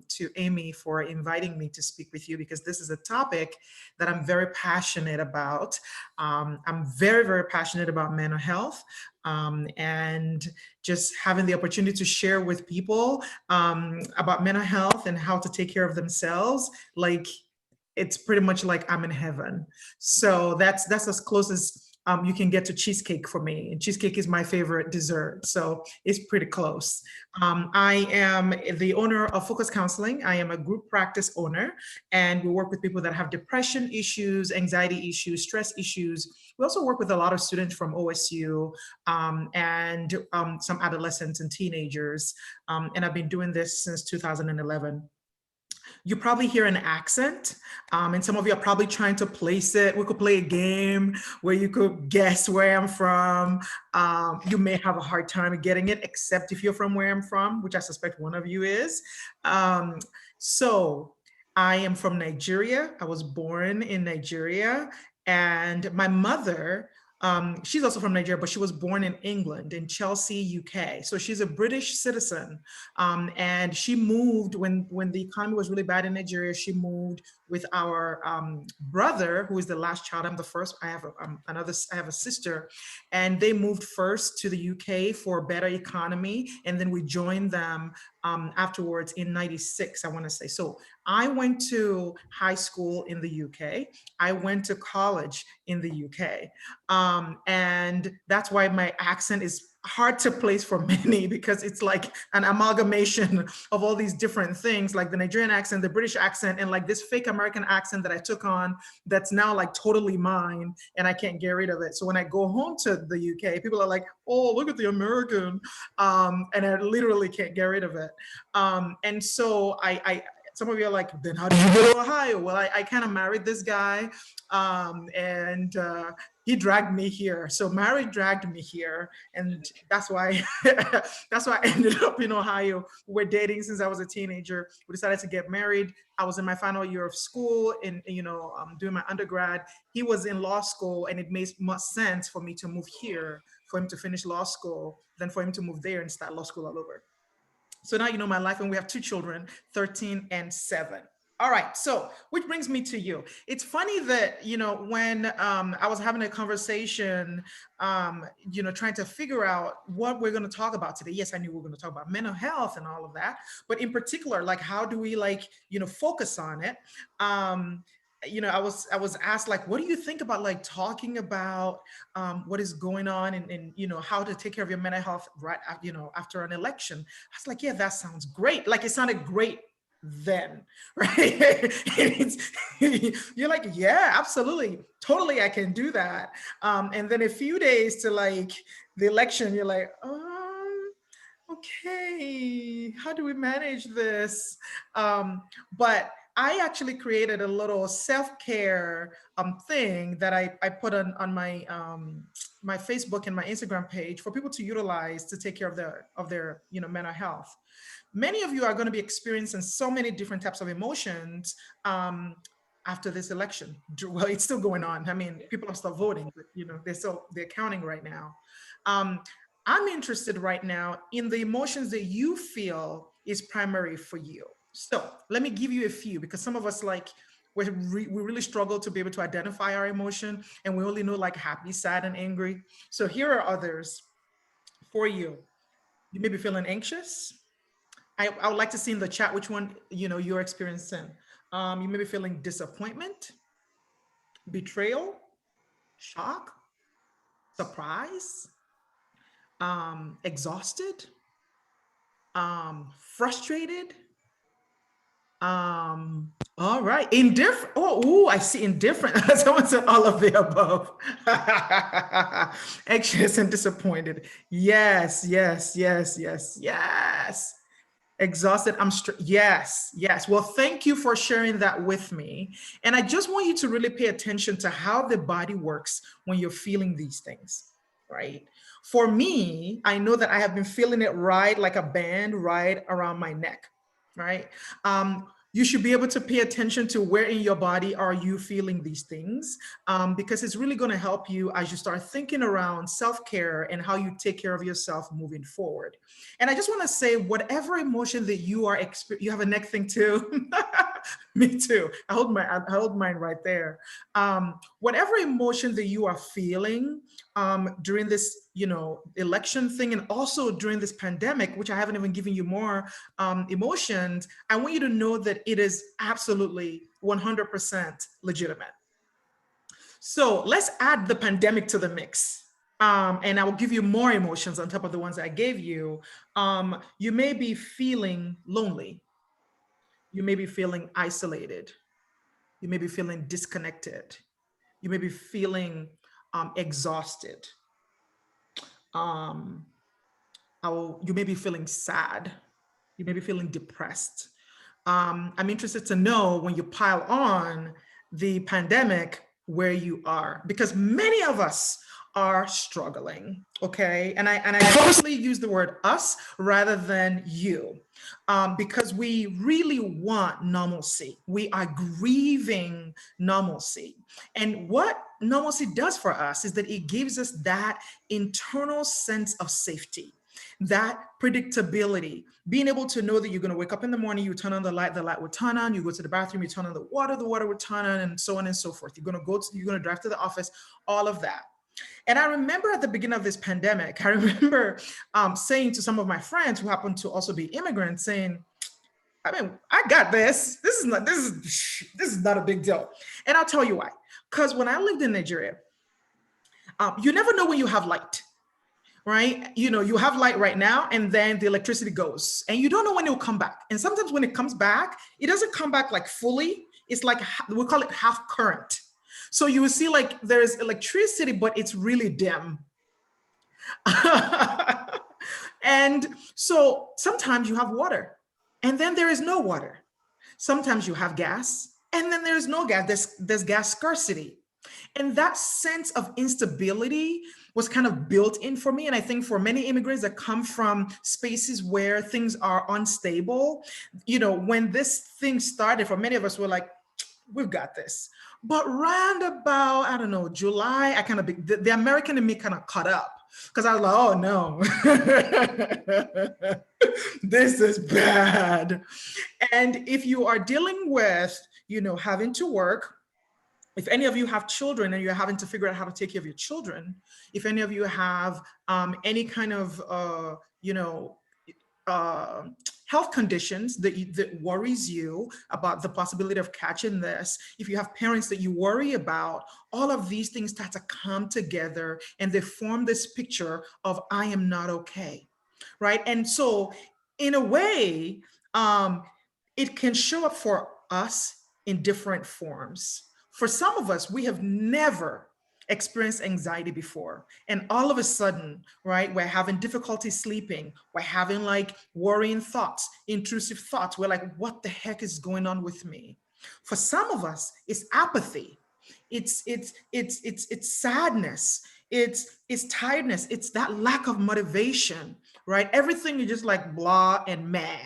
to Amy for inviting me to speak with you, because this is a topic that I'm very passionate about. I'm very, very passionate about mental health, and just having the opportunity to share with people about mental health and how to take care of themselves. Like, it's pretty much like I'm in heaven. So that's as close as you can get to cheesecake for me. And cheesecake is my favorite dessert, so it's pretty close. I am the owner of Focus Counseling. I am a group practice owner, and we work with people that have depression issues, anxiety issues, stress issues. We also work with a lot of students from OSU, and some adolescents and teenagers. And I've been doing this since 2011. You probably hear an accent, and some of you are probably trying to place it. We could play a game where you could guess where I'm from. You may have a hard time getting it, except if you're from where I'm from, which I suspect one of you is. So I am from Nigeria. I was born in Nigeria, and my mother, she's also from Nigeria, but she was born in England, in Chelsea, UK. So she's a British citizen. And she moved when the economy was really bad in Nigeria. She moved with our brother, who is the last child. I'm the first. I have I have a sister, and they moved first to the UK for a better economy, and then we joined them afterwards in '96, I want to say. So I went to high school in the UK. I went to college in the UK. And that's why my accent is hard to place for many, because it's like an amalgamation of all these different things, like the Nigerian accent, the British accent, and like this fake American accent that I took on that's now like totally mine, and I can't get rid of it. So when I go home to the UK, people are like, oh, look at the American. And I literally can't get rid of it. And so some of you are like, then how did you go to Ohio? Well, I kind of married this guy, and he dragged me here. So marriage dragged me here, and that's why that's why I ended up in Ohio. We're dating since I was a teenager. We decided to get married. I was in my final year of school, and doing my undergrad. He was in law school, and it made much sense for me to move here for him to finish law school than for him to move there and start law school all over. So now you know my life, and we have two children, 13 and 7. All right, so which brings me to you. It's funny that, when I was having a conversation, trying to figure out what we're going to talk about today. Yes, I knew we were going to talk about mental health and all of that, but in particular, like, how do we focus on it? I was asked, like, what do you think about like talking about what is going on, and how to take care of your mental health right after an election. I was like, yeah, that sounds great. Like, it sounded great then, right? You're like, yeah, absolutely, totally, I can do that. And then a few days to like the election, you're like, okay, how do we manage this? But I actually created a little self-care thing that I put on my my Facebook and my Instagram page for people to utilize to take care of their mental health. Many of you are going to be experiencing so many different types of emotions after this election. Well, it's still going on. I mean, people are still voting, but they're counting right now. I'm interested right now in the emotions that you feel is primary for you. So let me give you a few, because some of us, like, we really struggle to be able to identify our emotion, and we only know like happy, sad, and angry. So here are others for you. You may be feeling anxious. I would like to see in the chat which one you're experiencing. You may be feeling disappointment, betrayal, shock, surprise, exhausted, frustrated. All right, indifferent. Oh, I see indifferent. Someone said all of the above. Anxious and disappointed. Yes, yes, yes, yes, yes. Exhausted. Yes. Well, thank you for sharing that with me. And I just want you to really pay attention to how the body works when you're feeling these things, right? For me, I know that I have been feeling it right like a band right around my neck, right? you should be able to pay attention to where in your body are you feeling these things, because it's really going to help you as you start thinking around self-care and how you take care of yourself moving forward. And I just want to say, whatever emotion that you are you have a neck thing too. Me too. I hold mine right there. Whatever emotion that you are feeling during this, election thing, and also during this pandemic, which I haven't even given you more emotions, I want you to know that it is absolutely 100% legitimate. So let's add the pandemic to the mix. And I will give you more emotions on top of the ones I gave you. You may be feeling lonely. You may be feeling isolated. You may be feeling disconnected. You may be feeling exhausted. Um, you may be feeling sad. You may be feeling depressed. I'm interested to know, when you pile on the pandemic, where you are, because many of us are struggling. Okay, and I purposely use the word us rather than you, because we really want normalcy. We are grieving normalcy, and what normalcy does for us is that it gives us that internal sense of safety, that predictability, being able to know that you're going to wake up in the morning, you turn on the light will turn on, you go to the bathroom, you turn on the water will turn on, and so on and so forth. You're going to drive to the office, all of that. And I remember at the beginning of this pandemic, I remember saying to some of my friends who happen to also be immigrants, saying, I mean, I got this. This is not a big deal. And I'll tell you why. Because when I lived in Nigeria, you never know when you have light, right? You have light right now, and then the electricity goes, and you don't know when it will come back. And sometimes when it comes back, it doesn't come back like fully. It's like, we call it half current. So you will see like there's electricity, but it's really dim. And so sometimes you have water, and then there is no water. Sometimes you have gas, and then there's no gas. There's gas scarcity. And that sense of instability was kind of built in for me. And I think for many immigrants that come from spaces where things are unstable, when this thing started, for many of us, we're like, we've got this. But round about, I don't know, July, I kind of, the American in me kind of caught up, because I was like, oh no, this is bad. And if you are dealing with, having to work, if any of you have children and you're having to figure out how to take care of your children, if any of you have any kind of, health conditions that worries you about the possibility of catching this, if you have parents that you worry about, all of these things start to come together and they form this picture of, I am not okay, right? And so in a way, it can show up for us in different forms. For some of us, we have never experienced anxiety before. And all of a sudden, right, we're having difficulty sleeping. We're having like worrying thoughts, intrusive thoughts. We're like, what the heck is going on with me? For some of us, it's apathy. It's sadness. It's tiredness. It's that lack of motivation, right? Everything is just like blah and meh,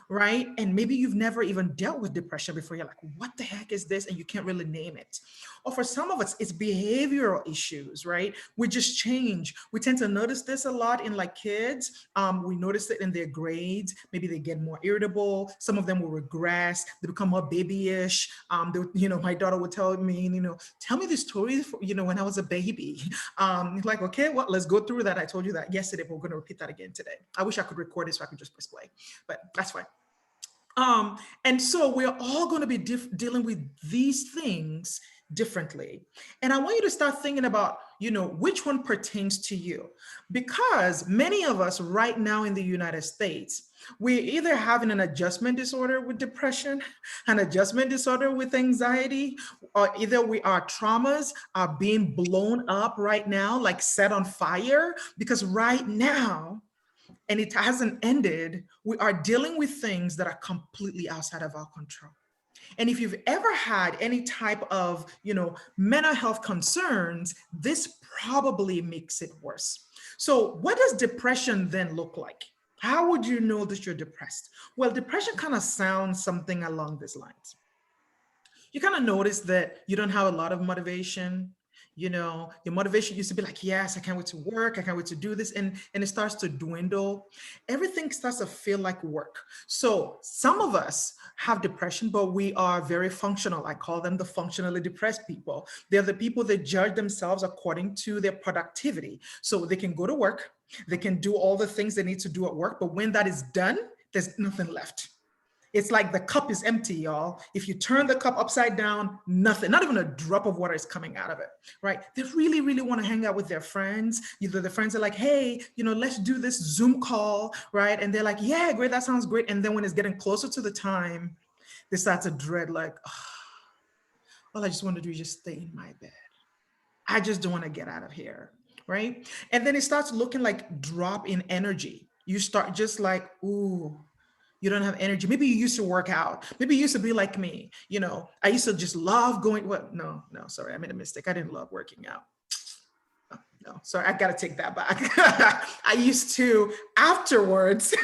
right? And maybe you've never even dealt with depression before. You're like, what the heck is this? And you can't really name it. Or for some of us, it's behavioral issues, right? We just change. We tend to notice this a lot in like kids. We notice it in their grades. Maybe they get more irritable. Some of them will regress. They become more babyish. My daughter would tell me, tell me the stories, when I was a baby. Like, okay, well, let's go through that. I told you that yesterday, but we're going to repeat that again today. I wish I could record it so I could just press play, but that's fine. And so we're all going to be dealing with these things differently. And I want you to start thinking about, which one pertains to you, because many of us right now in the United States, we're either having an adjustment disorder with depression, an adjustment disorder with anxiety, or either our traumas are being blown up right now, like set on fire, because right now, and it hasn't ended, we are dealing with things that are completely outside of our control. And if you've ever had any type of, mental health concerns, this probably makes it worse. So what does depression then look like? How would you know that you're depressed? Well, depression kind of sounds something along these lines. You kind of notice that you don't have a lot of motivation. Your motivation used to be like, yes, I can't wait to work, I can't wait to do this, and it starts to dwindle. Everything starts to feel like work. So some of us have depression, but we are very functional. I call them the functionally depressed people. They're the people that judge themselves according to their productivity. So they can go to work, they can do all the things they need to do at work, but when that is done, there's nothing left. It's like the cup is empty, y'all. If you turn the cup upside down, nothing, not even a drop of water is coming out of it, right? They really, really want to hang out with their friends. Either the friends are like, hey, let's do this Zoom call, right? And they're like, yeah, great, that sounds great. And then when it's getting closer to the time, they start to dread, like, oh, all I just want to do is just stay in my bed. I just don't want to get out of here, right? And then it starts looking like drop in energy. You start just like, ooh, you don't have energy. Maybe you used to work out. Maybe you used to be like me. I used to just love going. Well, no, sorry, I made a mistake. I didn't love working out. No, sorry, I got to take that back. I used to afterwards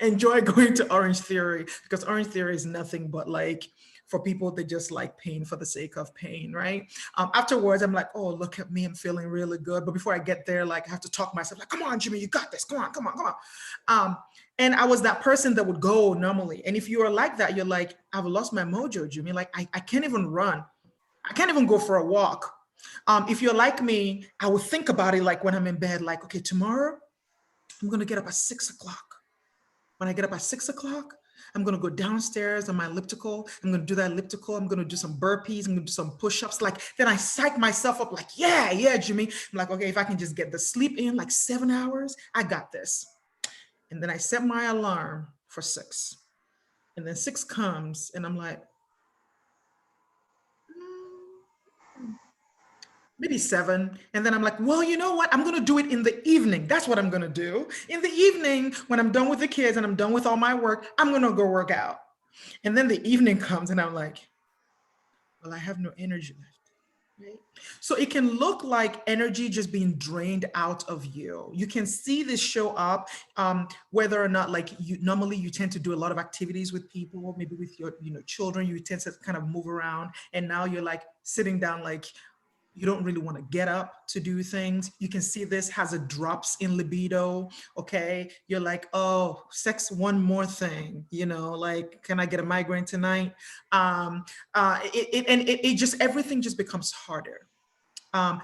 enjoy going to Orange Theory, because Orange Theory is nothing but like for people that just like pain for the sake of pain, right? Afterwards, I'm like, oh, look at me, I'm feeling really good. But before I get there, like I have to talk myself, like, come on, Jimmy, you got this. Come on, come on, come on. And I was that person that would go normally. And if you are like that, you're like, I've lost my mojo, Jimmy. Like I can't even run. I can't even go for a walk. If you're like me, I would think about it like when I'm in bed, like, okay, tomorrow I'm gonna get up at 6 o'clock. When I get up at 6 o'clock, I'm gonna go downstairs on my elliptical. I'm gonna do that elliptical. I'm gonna do some burpees. I'm gonna do some push-ups. Like then I psych myself up, like, yeah, Jimmy. I'm like, okay, if I can just get the sleep in like 7 hours, I got this. And then I set my alarm for 6. And then 6 comes and I'm like, maybe 7. And then I'm like, well, you know what? I'm going to do it in the evening. That's what I'm going to do. In the evening, when I'm done with the kids and I'm done with all my work, I'm going to go work out. And then the evening comes and I'm like, well, I have no energy left. Right? So it can look like energy just being drained out of you. You can see this show up, whether or not like you normally you tend to do a lot of activities with people, maybe with your children, you tend to kind of move around, and now you're like sitting down, like you don't really want to get up to do things. You can see this has a drops in libido. Okay. You're like, oh, sex, one more thing, like, can I get a migraine tonight? It just, everything just becomes harder.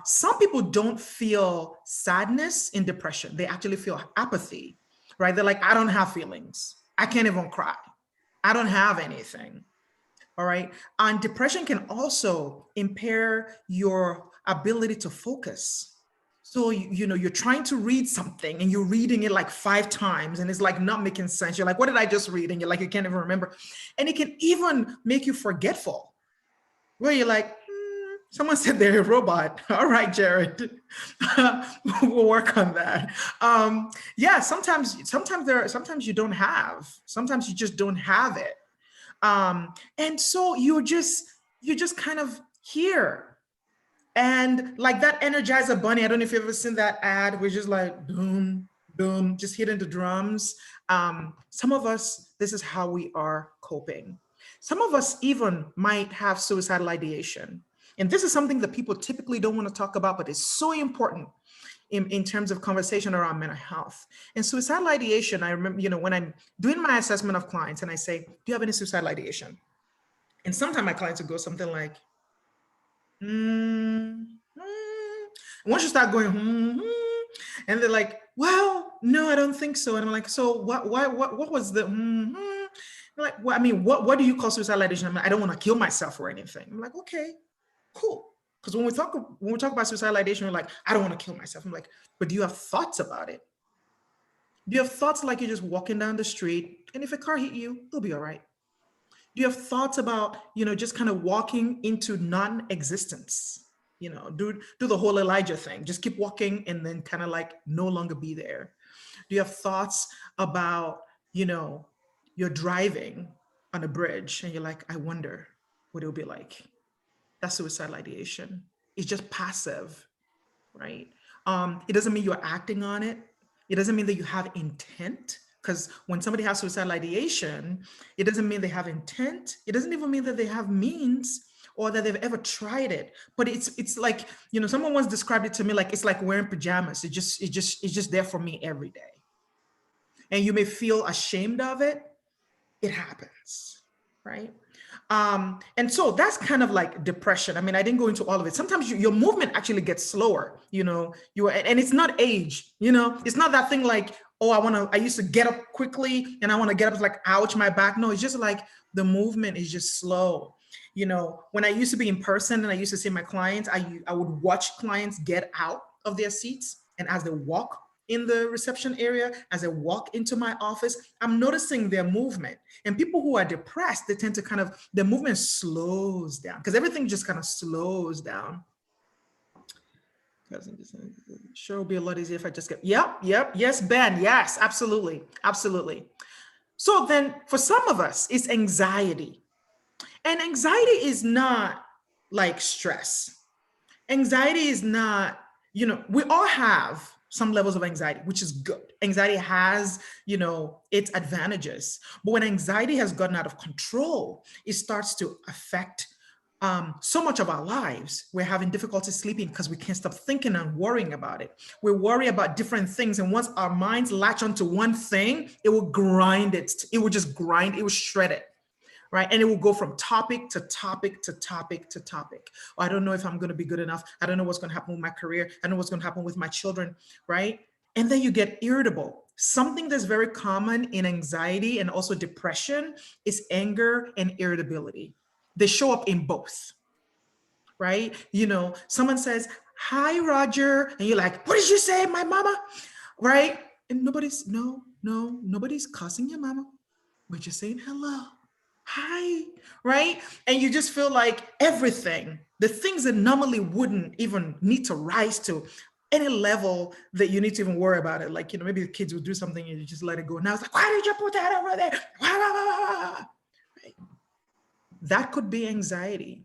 Some people don't feel sadness in depression. They actually feel apathy, right? They're like, I don't have feelings. I can't even cry. I don't have anything. All right. And depression can also impair your ability to focus. So, you're trying to read something and you're reading it like 5 times and it's like not making sense. You're like, what did I just read? And you're like, you can't even remember. And it can even make you forgetful, where you're like, someone said they're a robot. All right, Jared, we'll work on that. Yeah, sometimes you don't have, sometimes you just don't have it. And so you're just kind of here. And like that Energizer Bunny, I don't know if you've ever seen that ad, we're just like boom, boom, just hitting the drums. Some of us, this is how we are coping. Some of us even might have suicidal ideation. And this is something that people typically don't want to talk about, but it's so important in terms of conversation around mental health. And suicidal ideation, I remember, when I'm doing my assessment of clients and I say, do you have any suicidal ideation? And sometimes my clients will go something like, once you start going, and they're like, well, no, I don't think so. And I'm like, so what was the, like, well, I mean, what do you call suicidal ideation? I'm like, I don't want to kill myself or anything. I'm like, okay, cool. Because when we talk about suicidal ideation, we're like, I don't want to kill myself. I'm like, but do you have thoughts about it? Do you have thoughts like you're just walking down the street and if a car hit you, it'll be all right? Do you have thoughts about, just kind of walking into non-existence? Do the whole Elijah thing. Just keep walking and then kind of like no longer be there. Do you have thoughts about, you're driving on a bridge and you're like, I wonder what it'll be like? That's suicidal ideation. It's just passive, right? It doesn't mean you're acting on it. It doesn't mean that you have intent, because when somebody has suicidal ideation, it doesn't mean they have intent. It doesn't even mean that they have means or that they've ever tried it. But it's like, someone once described it to me like it's like wearing pajamas. It's just there for me every day. And you may feel ashamed of it. It happens, right? And so that's kind of like depression. I mean, I didn't go into all of it. Sometimes your movement actually gets slower, and it's not age, it's not that thing like, oh, I used to get up quickly and I want to get up like, ouch, my back. No, it's just like the movement is just slow. When I used to be in person and I used to see my clients, I would watch clients get out of their seats, and as they walk in the reception area, as I walk into my office, I'm noticing their movement. And people who are depressed, they tend to their movement slows down because everything just kind of slows down. Sure, it'll be a lot easier if I just get, yep, yes, Ben, yes, absolutely, absolutely. So then for some of us, it's anxiety. And anxiety is not like stress. Anxiety is not, we all have some levels of anxiety, which is good. Anxiety has, its advantages. But when anxiety has gotten out of control, it starts to affect so much of our lives. We're having difficulty sleeping because we can't stop thinking and worrying about it. We worry about different things. And once our minds latch onto one thing, it will grind it. It will just grind, it will shred it. Right? And it will go from topic to topic to topic to topic. Oh, I don't know if I'm going to be good enough. I don't know what's going to happen with my career. I don't know what's going to happen with my children, right? And then you get irritable. Something that's very common in anxiety and also depression is anger and irritability. They show up in both, right? Someone says, hi, Roger. And you're like, what did you say, my mama? Right? And nobody's cussing your mama. We're just saying hello. Hi, right? And you just feel like everything, the things that normally wouldn't even need to rise to any level that you need to even worry about it. Like, maybe the kids will do something and you just let it go. Now it's like, why did you put that over there? Right? That could be anxiety.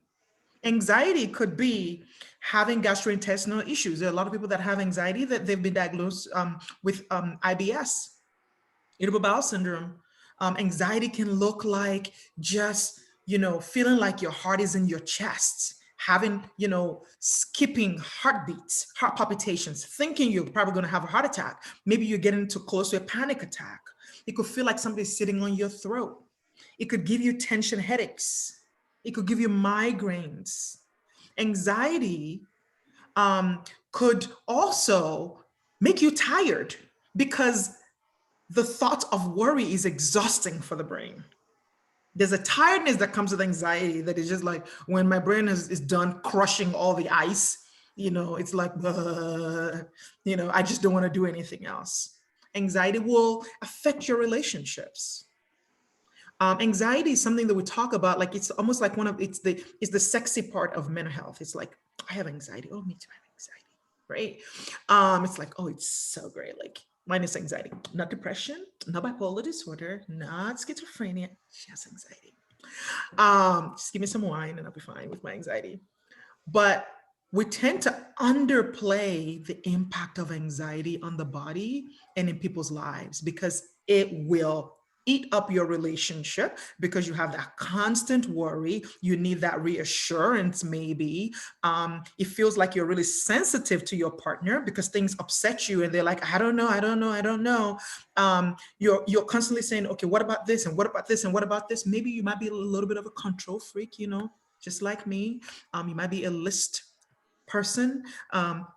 Anxiety could be having gastrointestinal issues. There are a lot of people that have anxiety that they've been diagnosed with IBS, irritable bowel syndrome. Anxiety can look like just, feeling like your heart is in your chest, having, skipping heartbeats, heart palpitations, thinking you're probably going to have a heart attack. Maybe you're getting too close to a panic attack. It could feel like somebody's sitting on your throat. It could give you tension headaches. It could give you migraines. Anxiety could also make you tired because the thought of worry is exhausting for the brain. There's a tiredness that comes with anxiety that is just like when my brain is done crushing all the ice, it's like, I just don't want to do anything else. Anxiety will affect your relationships. Anxiety is something that we talk about, like it's almost like it's the sexy part of mental health. It's like, I have anxiety. Oh, me too, I have anxiety, right? It's like, oh, it's so great. Like, mine is anxiety, not depression, not bipolar disorder, not schizophrenia. She has anxiety. Just give me some wine and I'll be fine with my anxiety. But we tend to underplay the impact of anxiety on the body and in people's lives because it will eat up your relationship because you have that constant worry. You need that reassurance, maybe. It feels like you're really sensitive to your partner because things upset you and they're like, I don't know. You're constantly saying, okay, what about this? And what about this? And what about this? Maybe you might be a little bit of a control freak, just like me. You might be a list person.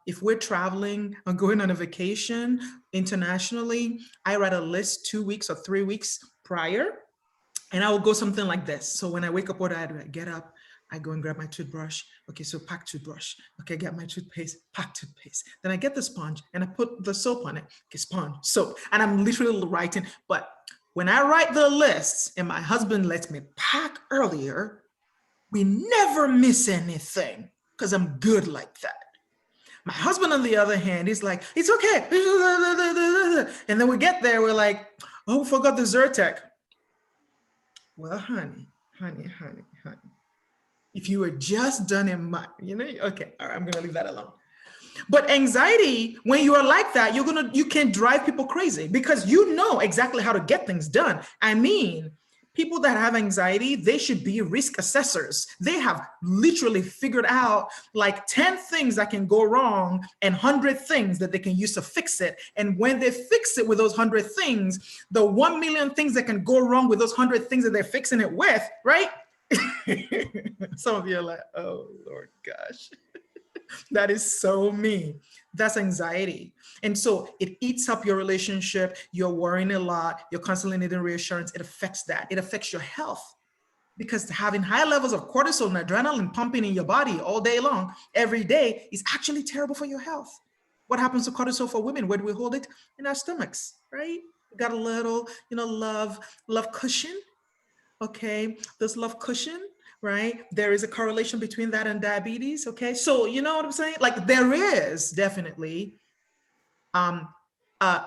If we're traveling or going on a vacation internationally, I write a list 2 weeks or 3 weeks prior, and I will go something like this. So when I wake up, what do? I get up, I go and grab my toothbrush. Okay, so pack toothbrush. Okay, get my toothpaste, pack toothpaste. Then I get the sponge and I put the soap on it. Okay, sponge, soap. And I'm literally writing. But when I write the lists and my husband lets me pack earlier, we never miss anything. Because I'm good like that. My husband, on the other hand, he's like, it's okay. And then we get there, we're like, oh, we forgot the Zyrtec. Well, honey. If you were just done in my, okay, all right, I'm going to leave that alone. But anxiety, when you are like that, you can drive people crazy because you know exactly how to get things done. I mean, people that have anxiety, they should be risk assessors. They have literally figured out like 10 things that can go wrong and 100 things that they can use to fix it. And when they fix it with those 100 things, the 1 million things that can go wrong with those 100 things that they're fixing it with, right? Some of you are like, oh, Lord gosh. That is so me. That's anxiety. And so it eats up your relationship. You're worrying a lot. You're constantly needing reassurance. It affects that. It affects your health because having high levels of cortisol and adrenaline pumping in your body all day long, every day, is actually terrible for your health. What happens to cortisol for women? Where do we hold it? In our stomachs, right? We got a little, love cushion. Okay, this love cushion, right? There is a correlation between that and diabetes. Okay, so you know what I'm saying? Like there is definitely a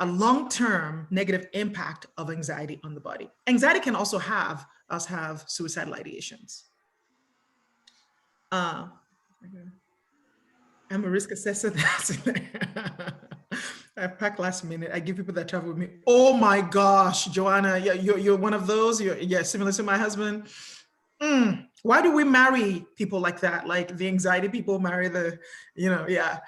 long-term negative impact of anxiety on the body. Anxiety can also have us have suicidal ideations. I'm a risk assessor. I pack last minute. I give people that travel with me. Oh my gosh, Joanna, yeah, you're one of those. You're similar to my husband. Why do we marry people like that? Like the anxiety people marry the, yeah.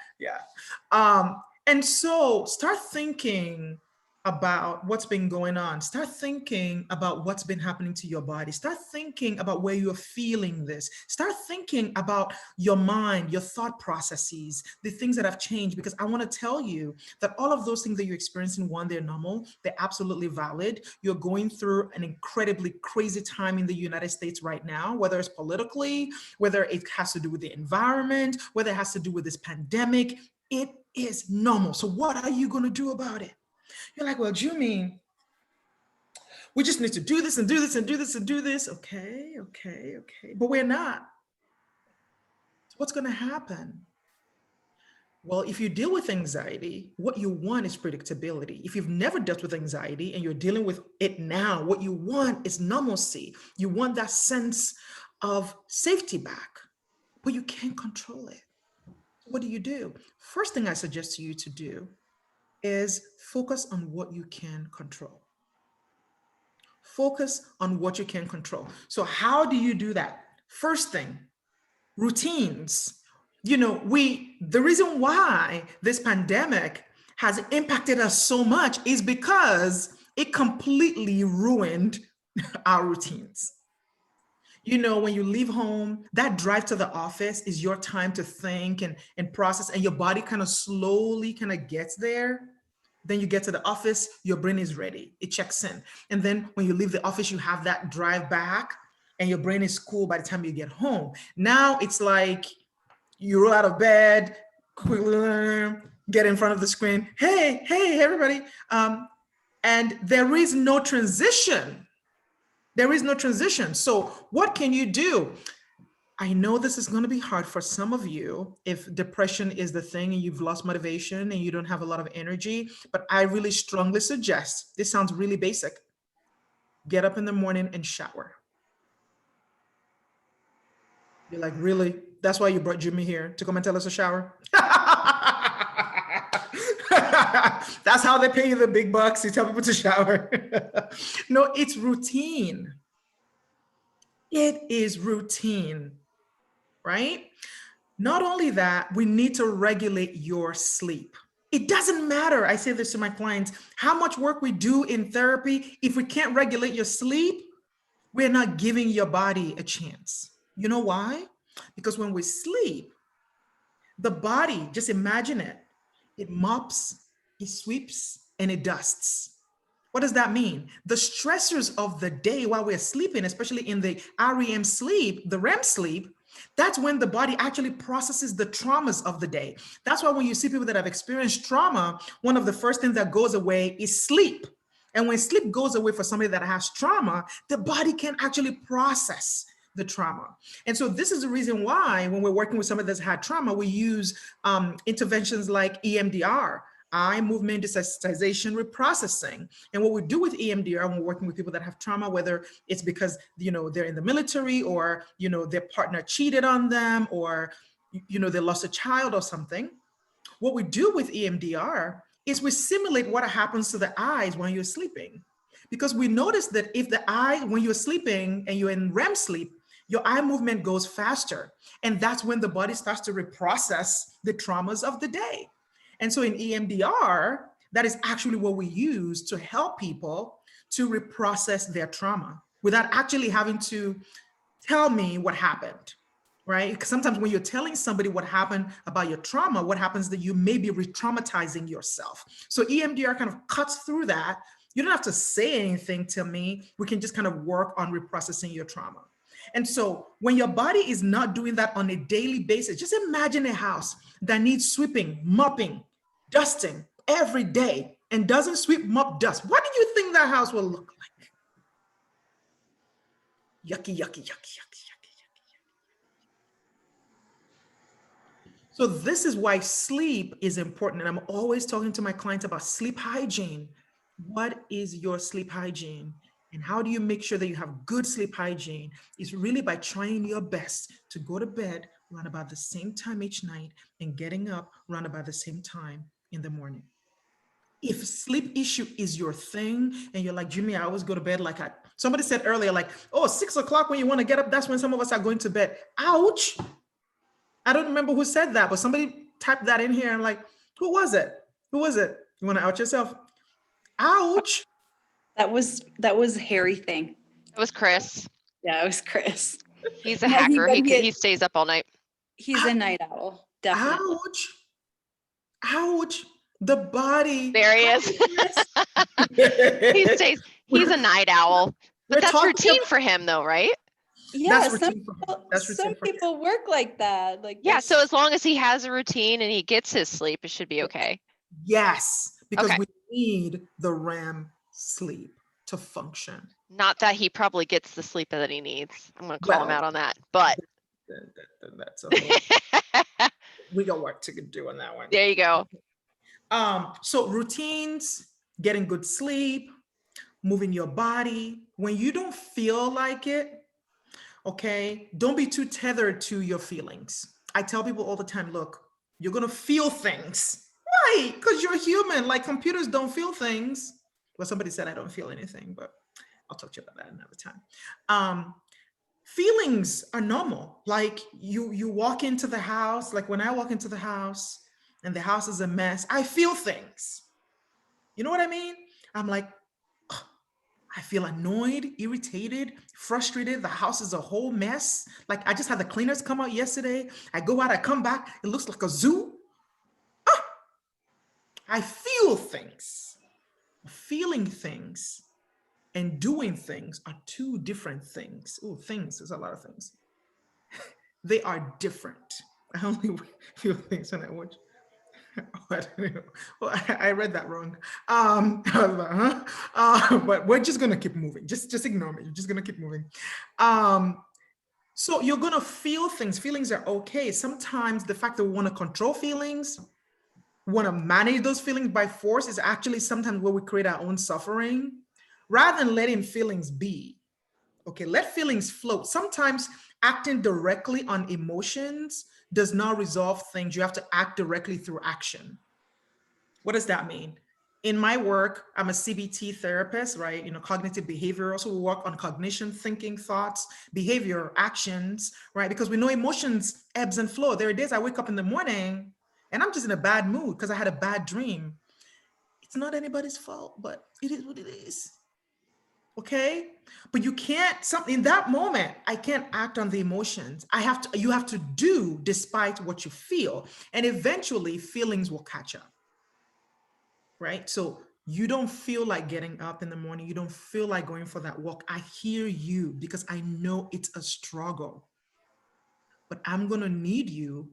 And so start thinking about what's been going on. Start thinking about what's been happening to your body. Start thinking about where you're feeling this. Start thinking about your mind, your thought processes, the things that have changed, because I want to tell you that all of those things that you're experiencing, one, they're normal, they're absolutely valid. You're going through an incredibly crazy time in the United States right now, whether it's politically, whether it has to do with the environment, whether it has to do with this pandemic. It is normal. So what are you going to do about it? You're like, well, Jummy, we just need to do this and do this and do this and do this. Okay. But we're not. What's going to happen? Well, if you deal with anxiety, what you want is predictability. If you've never dealt with anxiety and you're dealing with it now, what you want is normalcy. You want that sense of safety back, but you can't control it. What do? First thing I suggest to you to do is focus on what you can control. Focus on what you can control. So how do you do that? First thing, routines. The reason why this pandemic has impacted us so much is because it completely ruined our routines. When you leave home, that drive to the office is your time to think and process, and your body kind of slowly gets there. Then you get to the office, your brain is ready. It checks in. And then when you leave the office, you have that drive back and your brain is cool by the time you get home. Now it's like you roll out of bed, quickly get in front of the screen. Hey, everybody. And there is no transition. So what can you do? I know this is going to be hard for some of you if depression is the thing and you've lost motivation and you don't have a lot of energy, but I really strongly suggest, this sounds really basic, get up in the morning and shower. You're like, really? That's why you brought Jimmy here, to come and tell us to shower? That's how they pay you the big bucks. You tell people to shower. No, it's routine. It is routine, right? Not only that, we need to regulate your sleep. It doesn't matter, I say this to my clients, how much work we do in therapy, if we can't regulate your sleep, we're not giving your body a chance. You know why? Because when we sleep, the body, just imagine it, it mops, it sweeps, and it dusts. What does that mean? The stressors of the day while we're sleeping, especially in the REM sleep, the REM sleep, that's when the body actually processes the traumas of the day. That's why when you see people that have experienced trauma, one of the first things that goes away is sleep. And when sleep goes away for somebody that has trauma, the body can actually process the trauma. And so this is the reason why when we're working with somebody that's had trauma, we use interventions like EMDR, eye movement desensitization reprocessing. And what we do with EMDR when we're working with people that have trauma, whether it's because they're in the military or their partner cheated on them or they lost a child or something, what we do with EMDR is we simulate what happens to the eyes when you're sleeping. Because we notice that if the eye, when you're sleeping and you're in REM sleep, your eye movement goes faster. And that's when the body starts to reprocess the traumas of the day. And so in EMDR, that is actually what we use to help people to reprocess their trauma without actually having to tell me what happened, right? Because sometimes when you're telling somebody what happened about your trauma, what happens that you may be re-traumatizing yourself. So EMDR kind of cuts through that. You don't have to say anything to me. We can just kind of work on reprocessing your trauma. And so when your body is not doing that on a daily basis, just imagine a house that needs sweeping, mopping, dusting every day and doesn't sweep, mop, dust. What do you think that house will look like? Yucky, yucky, yucky, yucky, yucky, yucky. So this is why sleep is important. And I'm always talking to my clients about sleep hygiene. What is your sleep hygiene? And how do you make sure that you have good sleep hygiene? It's really by trying your best to go to bed around about the same time each night and getting up around about the same time in the morning. If sleep issue is your thing and you're like, Jimmy, I always go to bed like somebody said earlier, like, oh, 6 o'clock when you want to get up, that's when some of us are going to bed. Ouch. I don't remember who said that, but somebody typed that in here and like, who was it? Who was it? You want to out yourself? Ouch. That was Harry thing. It was Chris. Yeah, it was Chris. He's a hacker. He stays up all night. He's a night owl. Definitely. Ouch. Ouch. The body. There he is. He's a night owl. But that's routine for him though, right? Yeah, some people work like that. Like yeah, so as long as he has a routine and he gets his sleep, it should be okay. Yes, because we need the REM sleep to function. Not that he probably gets the sleep that he needs. I'm going to call him out on that, but that's a we got work to do on that one. There you go. So routines, getting good sleep, moving your body. When you don't feel like it, okay, don't be too tethered to your feelings. I tell people all the time, look, you're going to feel things. Why? Because you're human. Like computers don't feel things. Well, somebody said I don't feel anything, but I'll talk to you about that another time. Feelings are normal. Like you walk into the house, like when I walk into the house and the house is a mess, I feel things. You know what I mean? I'm like, I feel annoyed, irritated, frustrated. The house is a whole mess. Like I just had the cleaners come out yesterday. I go out, I come back, it looks like a zoo. I feel things. Feeling things and doing things are two different things. Oh, things, there's a lot of things. They are different. I only feel things when I watch. Oh, I don't know. Well, I read that wrong. But we're just gonna keep moving. Just ignore me. You're just gonna keep moving. So you're gonna feel things. Feelings are okay. Sometimes the fact that we want to control feelings, want to manage those feelings by force is actually sometimes where we create our own suffering rather than letting feelings be. Okay, let feelings float. Sometimes acting directly on emotions does not resolve things. You have to act directly through action. What does that mean? In my work, I'm a CBT therapist, right? You know, cognitive behavioral. So we work on cognition, thinking, thoughts, behavior, actions, right? Because we know emotions ebbs and flow. There are days I wake up in the morning and I'm just in a bad mood because I had a bad dream. It's not anybody's fault, but it is what it is. Okay? But you can't, in that moment, I can't act on the emotions. You have to do despite what you feel. And eventually feelings will catch up. Right? So you don't feel like getting up in the morning. You don't feel like going for that walk. I hear you because I know it's a struggle. But I'm going to need you,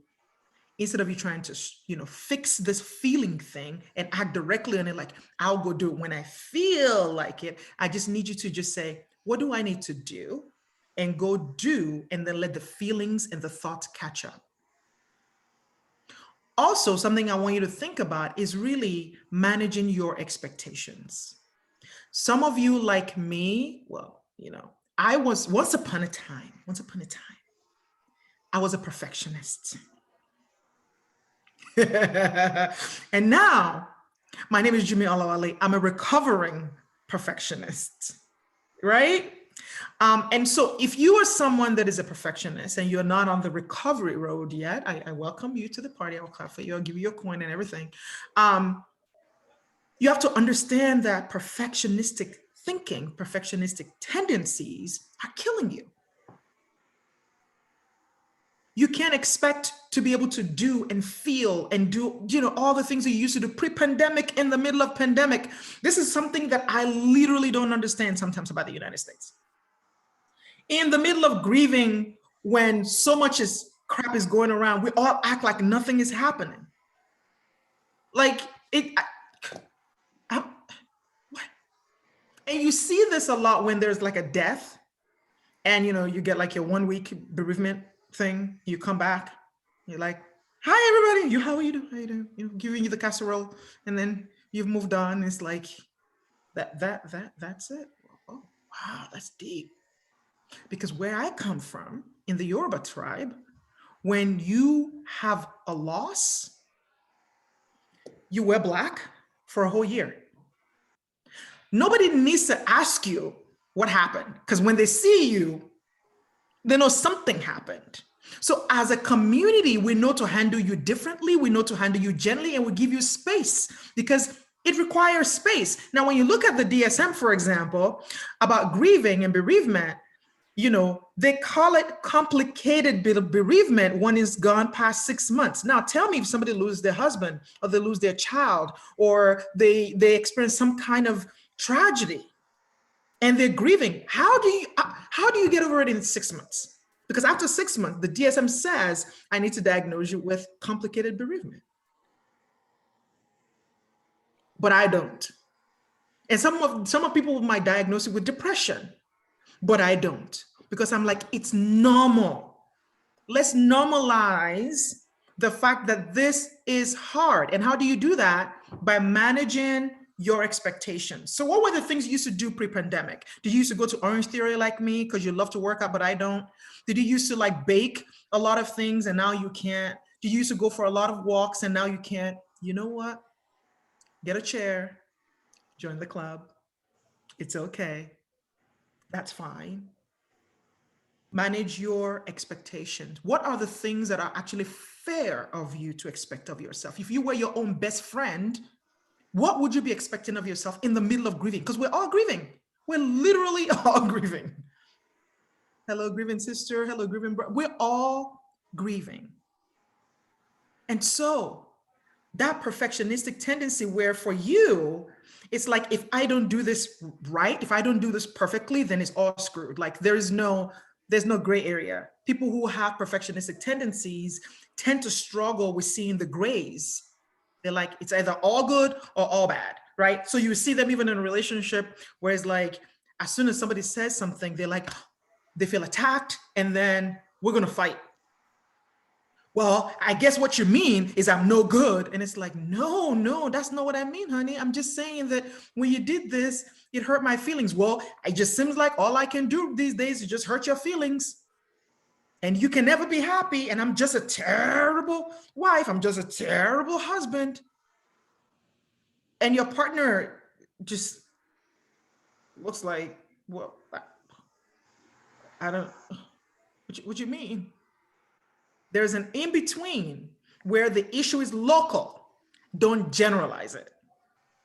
instead of you trying to, fix this feeling thing and act directly on it, like I'll go do it when I feel like it. I just need you to just say, what do I need to do? And go do, and then let the feelings and the thoughts catch up. Also, something I want you to think about is really managing your expectations. Some of you like me, well, I was once upon a time, I was a perfectionist. And now, my name is Jummy Olawale. I'm a recovering perfectionist, right? And so if you are someone that is a perfectionist and you're not on the recovery road yet, I welcome you to the party. I'll clap for you. I'll give you a coin and everything. You have to understand that perfectionistic thinking, perfectionistic tendencies are killing you. You can't expect to be able to do and feel and do, all the things that you used to do pre-pandemic, in the middle of pandemic. This is something that I literally don't understand sometimes about the United States. In the middle of grieving, when so much crap is going around, we all act like nothing is happening. Like what? And you see this a lot when there's like a death, and you get like your 1 week bereavement thing. You come back, you're like, "Hi everybody, how are you doing? How you doing?" Giving you the casserole, and then you've moved on. It's like that's it. Oh wow, that's deep. Because where I come from, in the Yoruba tribe, when you have a loss, you wear black for a whole year. Nobody needs to ask you what happened, because when they see you, they know something happened. So as a community, we know to handle you differently. We know to handle you gently, and we give you space because it requires space. Now, when you look at the DSM, for example, about grieving and bereavement, they call it complicated bereavement when it's gone past 6 months. Now, tell me if somebody loses their husband, or they lose their child, or they experience some kind of tragedy and they're grieving. How do you get over it in 6 months? Because after 6 months, the DSM says, I need to diagnose you with complicated bereavement. But I don't. And some of people might diagnose it with depression, but I don't, because I'm like, it's normal. Let's normalize the fact that this is hard. And how do you do that? By managing your expectations. So what were the things you used to do pre-pandemic? Did you used to go to Orange Theory like me because you love to work out, but I don't? Did you used to like bake a lot of things and now you can't? Did you used to go for a lot of walks and now you can't? You know what? Get a chair, join the club. It's okay. That's fine. Manage your expectations. What are the things that are actually fair of you to expect of yourself? If you were your own best friend, what would you be expecting of yourself in the middle of grieving? Because we're all grieving. We're literally all grieving. Hello, grieving sister. Hello, grieving brother. We're all grieving. And so that perfectionistic tendency where for you, it's like, if I don't do this right, if I don't do this perfectly, then it's all screwed. Like there's no gray area. People who have perfectionistic tendencies tend to struggle with seeing the grays. They're like, it's either all good or all bad, right? So you see them even in a relationship where it's like, as soon as somebody says something, they're like, they feel attacked, and then we're gonna fight. Well, I guess what you mean is I'm no good. And it's like, no, that's not what I mean, honey. I'm just saying that when you did this, it hurt my feelings. Well, it just seems like all I can do these days is just hurt your feelings. And you can never be happy. And I'm just a terrible wife. I'm just a terrible husband. And your partner just looks like, well, I don't, what you mean? There's an in-between where the issue is local. Don't generalize it,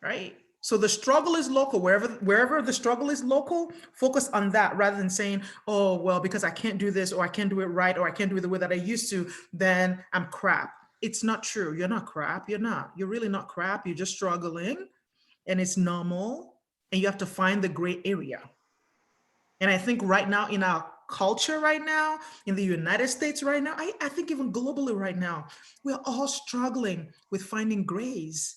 right? So the struggle is local. Wherever the struggle is local, focus on that rather than saying, oh, well, because I can't do this, or I can't do it right, or I can't do it the way that I used to, then I'm crap. It's not true. You're not crap. You're not. You're really not crap. You're just struggling, and it's normal, and you have to find the gray area. And I think right now in our culture right now, in the United States right now, I think even globally right now, we're all struggling with finding grays.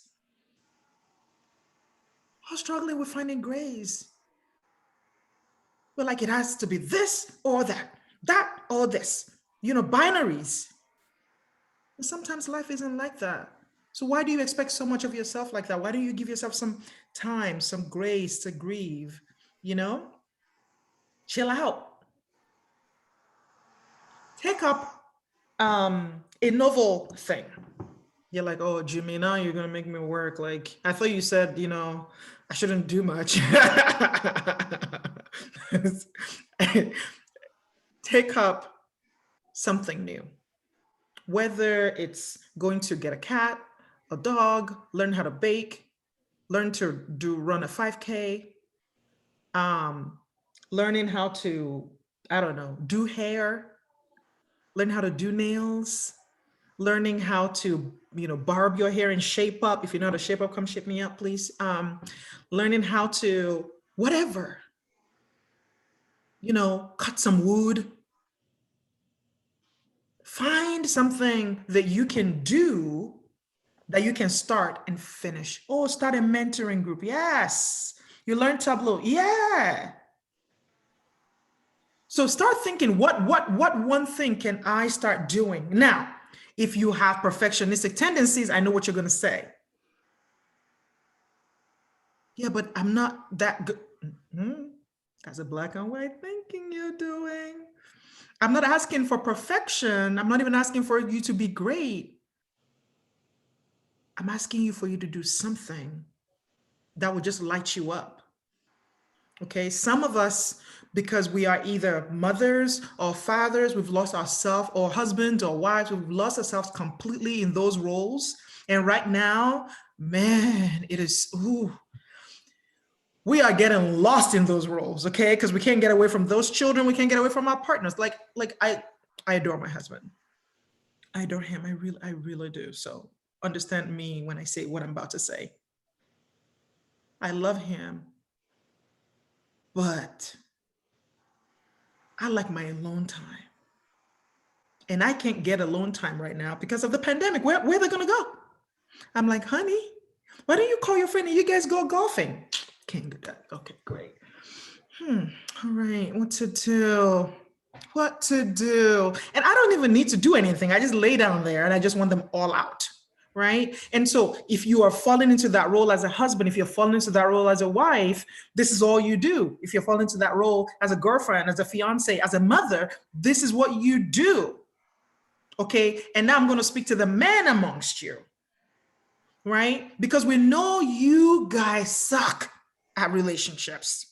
All struggling with finding grays. We're like, it has to be this or that or this, binaries. And sometimes life isn't like that. So why do you expect so much of yourself like that? Why don't you give yourself some time, some grace to grieve, Chill out. Take up a novel thing. You're like, oh, Jimmy, now you're gonna make me work. Like, I thought you said, I shouldn't do much. Take up something new, whether it's going to get a cat, a dog, learn how to bake, learn to run a 5K, learning how to, I don't know, do hair, learn how to do nails, learning how to, barb your hair and shape up. If you know how to shape up, come shape me up, please. Learning how to, whatever, cut some wood. Find something that you can do, that you can start and finish. Oh, start a mentoring group. Yes. You learn Tableau. Yeah. So start thinking, what one thing can I start doing? Now, if you have perfectionistic tendencies, I know what you're going to say. Yeah, but I'm not that good. That's a black and white thinking you're doing. I'm not asking for perfection. I'm not even asking for you to be great. I'm asking you for you to do something that will just light you up. Okay, some of us, because we are either mothers or fathers, we've lost ourselves, or husbands or wives, we've lost ourselves completely in those roles. And right now, man, it is, we are getting lost in those roles, okay? Because we can't get away from those children. We can't get away from our partners. Like I adore my husband. I adore him. I really do. So understand me when I say what I'm about to say. I love him, but I like my alone time. And I can't get alone time right now because of the pandemic. Where are they gonna go? I'm like, honey, why don't you call your friend and you guys go golfing? Can't do that. Okay, great. All right, what to do? What to do? And I don't even need to do anything. I just lay down there and I just want them all out. Right? And so if you are falling into that role as a husband, if you're falling into that role as a wife, this is all you do. If you're falling into that role as a girlfriend, as a fiance, as a mother, this is what you do. Okay? And now I'm going to speak to the man amongst you. Right? Because we know you guys suck at relationships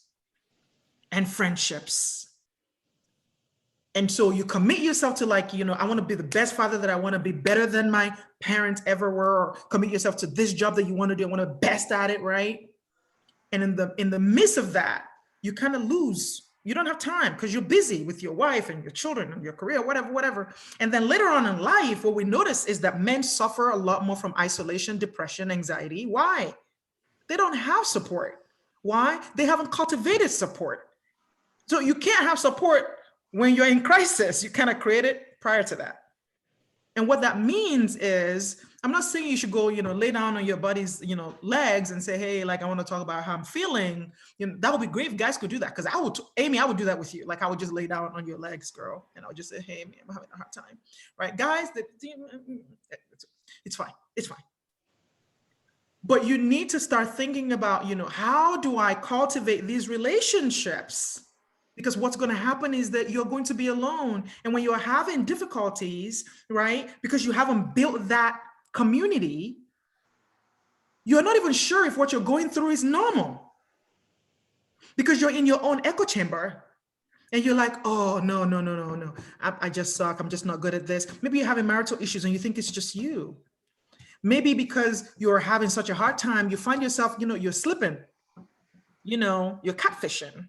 and friendships. And so you commit yourself to I want to be the best father that I want to be, better than my parents ever were, or commit yourself to this job that you want to do. I want to be best at it, right? And in the midst of that, you kind of lose. You don't have time because you're busy with your wife and your children and your career, whatever. And then later on in life, what we notice is that men suffer a lot more from isolation, depression, anxiety. Why? They don't have support. Why? They haven't cultivated support. So you can't have support when you're in crisis. You kind of create it prior to that. And what that means is, I'm not saying you should go, lay down on your buddy's, legs and say, hey, I want to talk about how I'm feeling. That would be great if guys could do that. Because Amy, I would do that with you. I would just lay down on your legs, girl. And I would just say, hey, Amy, I'm having a hard time. Right? Guys, it's fine. It's fine. But you need to start thinking about, how do I cultivate these relationships? Because what's going to happen is that you're going to be alone. And when you're having difficulties, right, because you haven't built that community, you're not even sure if what you're going through is normal. Because you're in your own echo chamber and you're like, oh, no. I just suck. I'm just not good at this. Maybe you're having marital issues and you think it's just you. Maybe because you're having such a hard time, you find yourself, you're slipping, you're catfishing.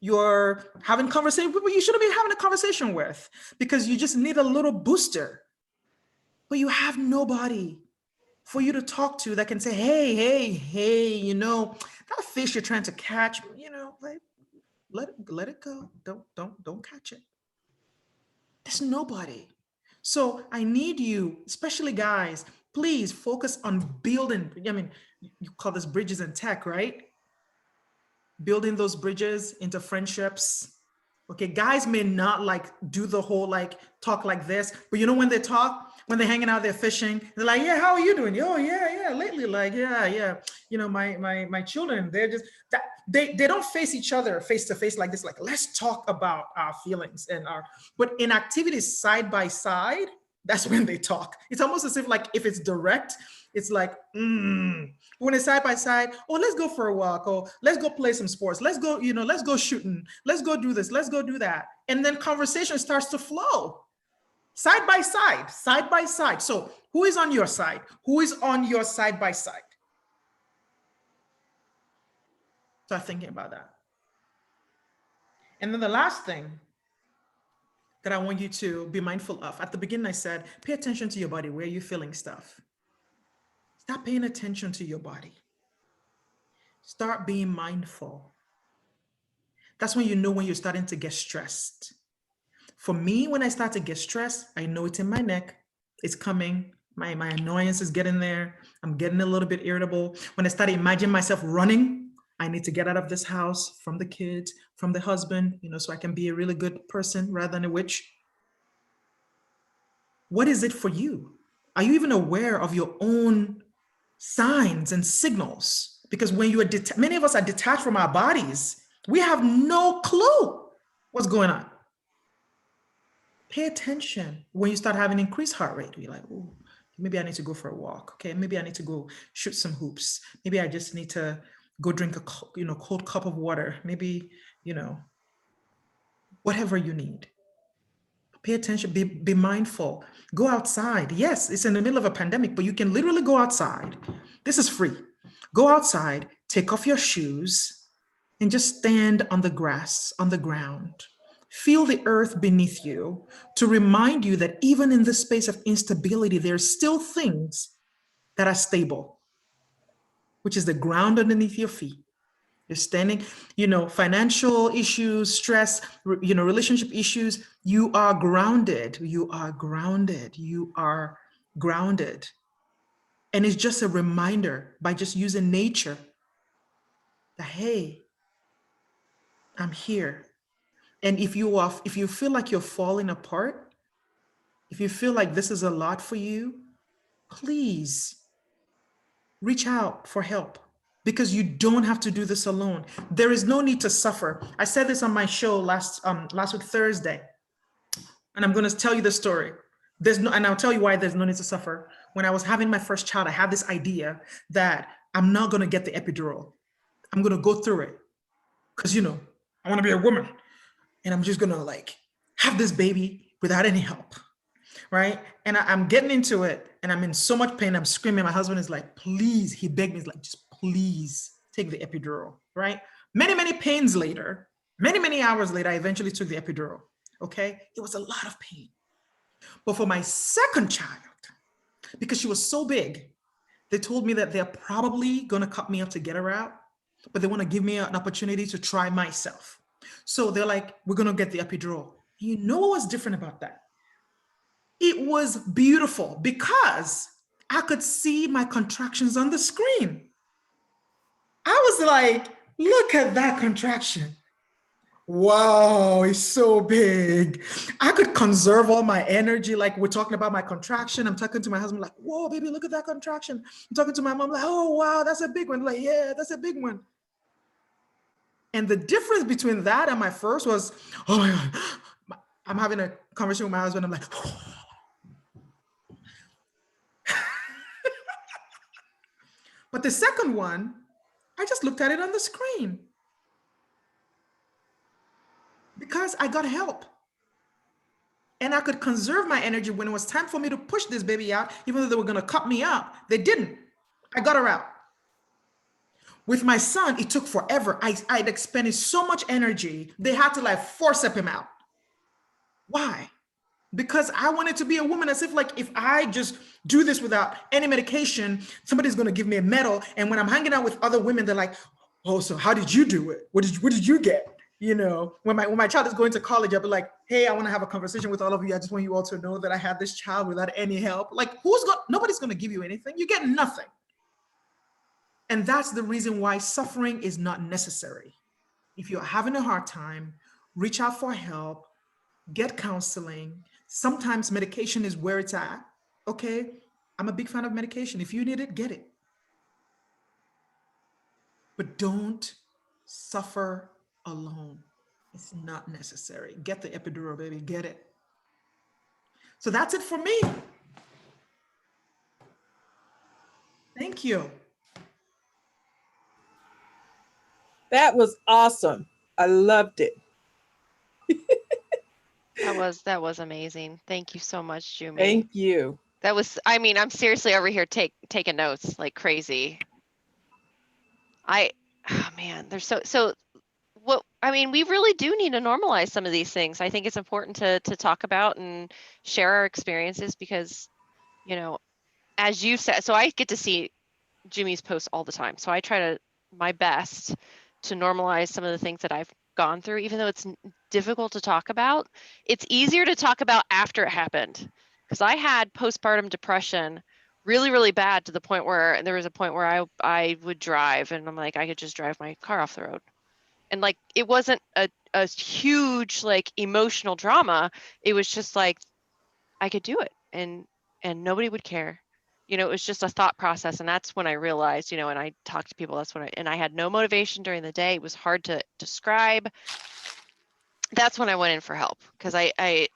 You're having conversations with people you shouldn't be having a conversation with because you just need a little booster. But you have nobody for you to talk to that can say, hey, that fish you're trying to catch, let it go. Don't catch it. There's nobody. So I need you, especially guys, please focus on building. I mean, you call this bridges in tech, right? Building those bridges into friendships. Okay, guys may not do the whole talk like this, but when they talk, when they're hanging out, they're fishing, they're like, yeah, how are you doing? Oh, yeah, lately, yeah. My children, they're just that they don't face each other face to face like this, let's talk about our feelings but in activities side by side, that's when they talk. It's almost as if like, if it's direct, it's like, when it's side by side, oh, let's go for a walk, or let's go play some sports. Let's go, let's go shooting. Let's go do this. Let's go do that. And then conversation starts to flow side by side, side by side. So who is on your side? Who is on your side by side? Start thinking about that. And then the last thing that I want you to be mindful of. At the beginning, I said, pay attention to your body. Where are you feeling stuff? Start paying attention to your body. Start being mindful. That's when you know when you're starting to get stressed. For me, when I start to get stressed, I know it's in my neck. It's coming. My annoyance is getting there. I'm getting a little bit irritable. When I start imagining myself running, I need to get out of this house from the kids, from the husband, so I can be a really good person rather than a witch. What is it for you? Are you even aware of your own signs and signals? Because when you are many of us are detached from our bodies, we have no clue what's going on. Pay attention when you start having increased heart rate. You're like, oh, maybe I need to go for a walk. Okay, maybe I need to go shoot some hoops. Maybe I just need to go drink a cold cup of water. Maybe, whatever you need. Pay attention, be mindful. Go outside. Yes, it's in the middle of a pandemic, but you can literally go outside. This is free. Go outside, take off your shoes, and just stand on the grass, on the ground. Feel the earth beneath you to remind you that even in this space of instability, there's still things that are stable, which is the ground underneath your feet. You're standing, financial issues, stress, relationship issues. You are grounded. You are grounded. You are grounded. And it's just a reminder by just using nature that, hey, I'm here. And if you feel like you're falling apart, if you feel like this is a lot for you, please reach out for help, because you don't have to do this alone. There is no need to suffer. I said this on my show last week, Thursday, and I'm going to tell you the story. And I'll tell you why there's no need to suffer. When I was having my first child, I had this idea that I'm not going to get the epidural. I'm going to go through it because, I want to be a woman, and I'm just going to have this baby without any help. Right. And I'm getting into it and I'm in so much pain. I'm screaming. My husband is like, please. He begged me. He's like, just please take the epidural. Right. Many, many pains later, many hours later, I eventually took the epidural. Okay. It was a lot of pain. But for my second child, because she was so big, they told me that they're probably going to cut me up to get her out, but they want to give me an opportunity to try myself. So they're like, we're going to get the epidural. You know what was different about that? It was beautiful because I could see my contractions on the screen. I was like, look at that contraction. Wow, it's so big. I could conserve all my energy. Like we're talking about my contraction. I'm talking to my husband like, whoa, baby, look at that contraction. I'm talking to my mom like, oh, wow, that's a big one. Like, yeah, that's a big one. And the difference between that and my first was, oh my God, I'm having a conversation with my husband. I'm like, oh. But the second one, I just looked at it on the screen because I got help. And I could conserve my energy when it was time for me to push this baby out, even though they were going to cut me out. They didn't. I got her out. With my son, it took forever. I'd expended so much energy. They had to force him out. Why? Because I wanted to be a woman, as if if I just do this without any medication, somebody's going to give me a medal. And when I'm hanging out with other women, they're like, oh, so how did you do it? What did you get? When my child is going to college, I'll be like, hey, I want to have a conversation with all of you. I just want you all to know that I had this child without any help. Nobody's going to give you anything. You get nothing. And that's the reason why suffering is not necessary. If you're having a hard time, reach out for help, get counseling. Sometimes medication is where it's at. Okay, I'm a big fan of medication. If you need it, get it. But don't suffer alone. It's not necessary. Get the epidural, baby, get it. So that's it for me. Thank you. That was awesome. I loved it. That was amazing. Thank you so much, Jummy. Thank you. That was, I mean, I'm seriously over here taking notes like crazy. Oh man, there's so what, I mean, we really do need to normalize some of these things. I think it's important to talk about and share our experiences because, you know, as you said, so I get to see Jimmy's posts all the time. So I try to my best to normalize some of the things that I've gone through, even though it's difficult to talk about. It's easier to talk about after it happened because I had postpartum depression really, really bad to the point where there was a point where I would drive and I'm like, I could just drive my car off the road. And like, it wasn't a huge like emotional drama. It was just like, I could do it and nobody would care. You know, it was just a thought process. And that's when I realized, you know, and I talked to people, that's when I had no motivation during the day. It was hard to describe. That's when I went in for help because I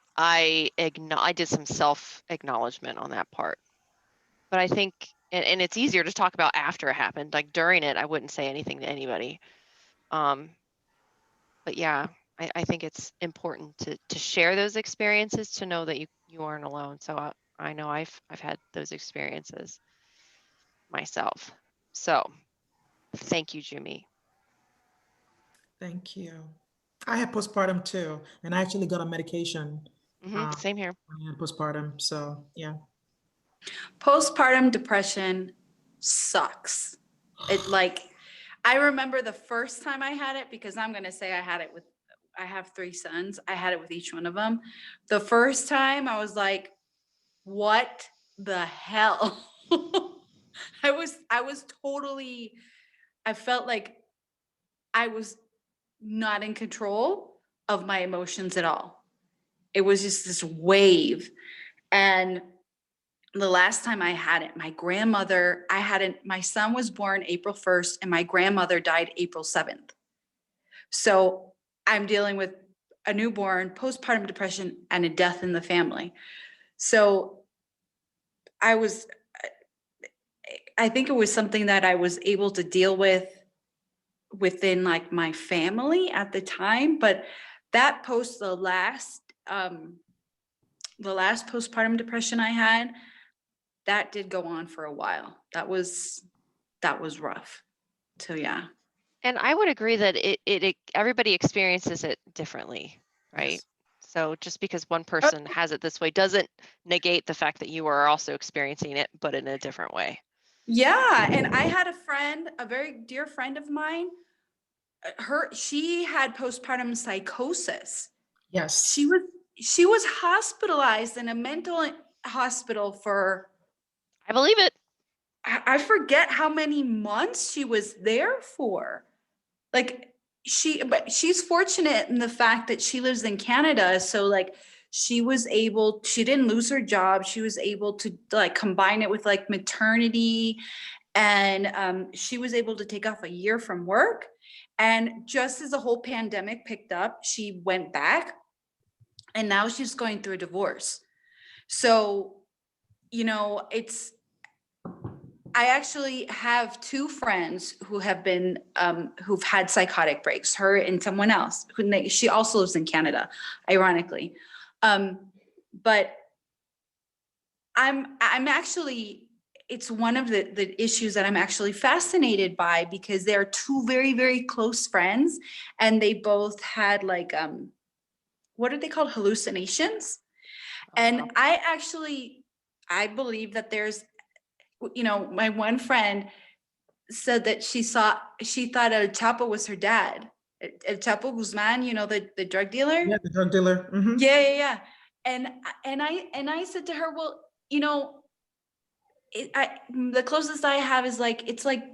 did some self acknowledgement on that part. But I think, and it's easier to talk about after it happened. Like during it, I wouldn't say anything to anybody. But yeah, I think it's important to share those experiences to know that you aren't alone. So I know I've had those experiences myself. So thank you, Jimmy. Thank you. I had postpartum too, and I actually got on medication. Same here. When I had postpartum, so yeah. Postpartum depression sucks. It like, I remember the first time I had it, because I'm going to say I have 3 sons. I had it with each one of them. The first time I was like, what the hell? I felt like I was not in control of my emotions at all. It was just this wave. And the last time I had it, my son was born April 1st and my grandmother died April 7th. So I'm dealing with a newborn, postpartum depression, and a death in the family. So I think it was something that I was able to deal with within like my family at the time, but that the last postpartum depression I had, that did go on for a while. That was rough. So yeah. And I would agree that everybody experiences it differently, right? Yes. So just because one person has it this way doesn't negate the fact that you are also experiencing it, but in a different way. Yeah, and I had a friend, a very dear friend of mine, she had postpartum psychosis. Yes. She was hospitalized in a mental hospital for, I believe it. I forget how many months she was there for. Like but she's fortunate in the fact that she lives in Canada. So like she didn't lose her job. She was able to like combine it with like maternity, and she was able to take off a year from work. And just as the whole pandemic picked up, she went back, and now she's going through a divorce. So, you know, I actually have 2 friends who have been who've had psychotic breaks, her and someone else she also lives in Canada, ironically. But I'm actually, it's one of the issues that I'm actually fascinated by, because they're 2 very, very close friends, and they both had like what are they called? Hallucinations. And I believe that there's, you know, my one friend said that she thought El Chapo was her dad. El Chapo Guzman, you know, the drug dealer. Yeah, the drug dealer. Mhm. Yeah. And I said to her, well, you know, the closest I have is like, it's like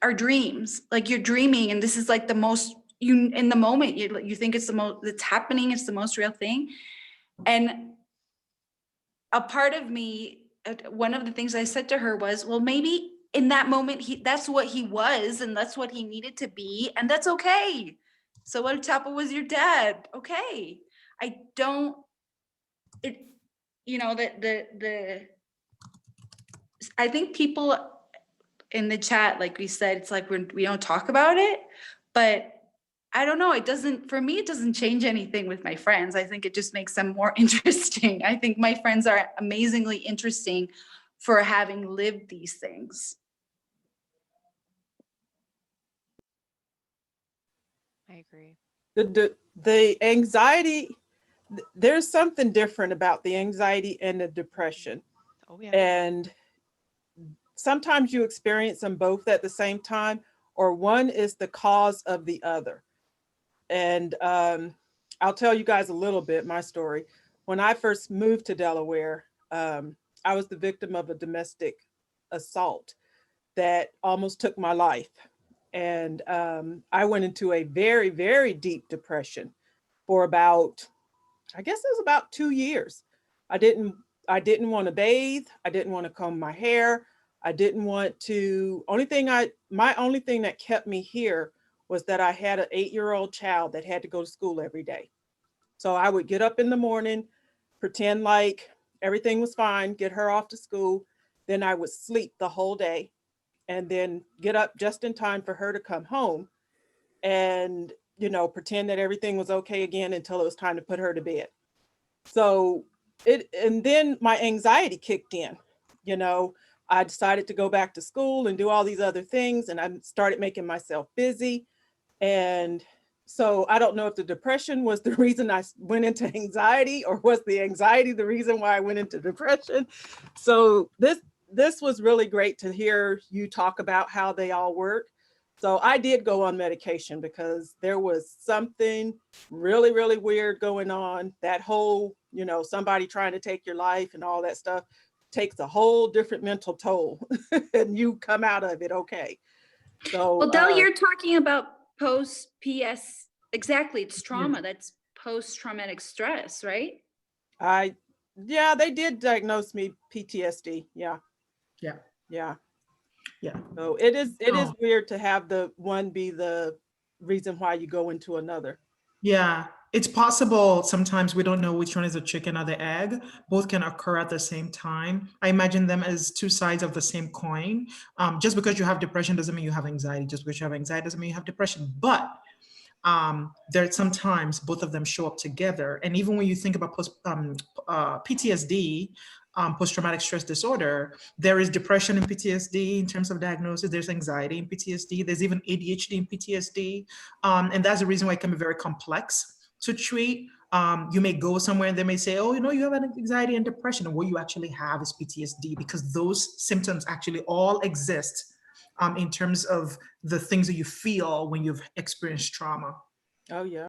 our dreams. Like you're dreaming, and this is like the most, you in the moment you think it's the most that's happening. It's the most real thing. And a part of me, one of the things I said to her was, well, maybe in that moment, that's what he was, and that's what he needed to be, and that's okay. So El Chapo was your dad. Okay. I don't, it, you know, I think people in the chat, like we said, it's like we don't talk about it, but I don't know. It doesn't, for me, it doesn't change anything with my friends. I think it just makes them more interesting. I think my friends are amazingly interesting for having lived these things. I agree. The anxiety, there's something different about the anxiety and the depression. Oh yeah. And sometimes you experience them both at the same time, or one is the cause of the other. And I'll tell you guys a little bit, my story. When I first moved to Delaware, I was the victim of a domestic assault that almost took my life. And I went into a very, very deep depression for about, I guess it was about 2 years. I didn't want to bathe. I didn't want to comb my hair. I didn't want to, my only thing that kept me here was that I had an 8-year-old child that had to go to school every day. So I would get up in the morning, pretend like everything was fine, get her off to school. Then I would sleep the whole day and then get up just in time for her to come home and, you know, pretend that everything was okay again until it was time to put her to bed. So and then my anxiety kicked in. You know, I decided to go back to school and do all these other things, and I started making myself busy. And so I don't know if the depression was the reason I went into anxiety, or was the anxiety the reason why I went into depression. So this was really great to hear you talk about how they all work. So I did go on medication because there was something really, really weird going on. That whole, you know, somebody trying to take your life and all that stuff takes a whole different mental toll and you come out of it okay. So Well, Del, you're talking about post-PS, exactly, it's trauma. That's post-traumatic stress, right? Yeah, they did diagnose me PTSD. Yeah. So it is weird to have the one be the reason why you go into another. Yeah, it's possible sometimes we don't know which one is a chicken or the egg. Both can occur at the same time. I imagine them as two sides of the same coin. Just because you have depression doesn't mean you have anxiety. Just because you have anxiety doesn't mean you have depression. But there sometimes both of them show up together. And even when you think about PTSD, post-traumatic stress disorder, there is depression in PTSD in terms of diagnosis. There's anxiety in PTSD. There's even ADHD in PTSD. And that's the reason why it can be very complex to treat. You may go somewhere and they may say, oh, you know, you have an anxiety and depression. And what you actually have is PTSD, because those symptoms actually all exist in terms of the things that you feel when you've experienced trauma. Oh, yeah.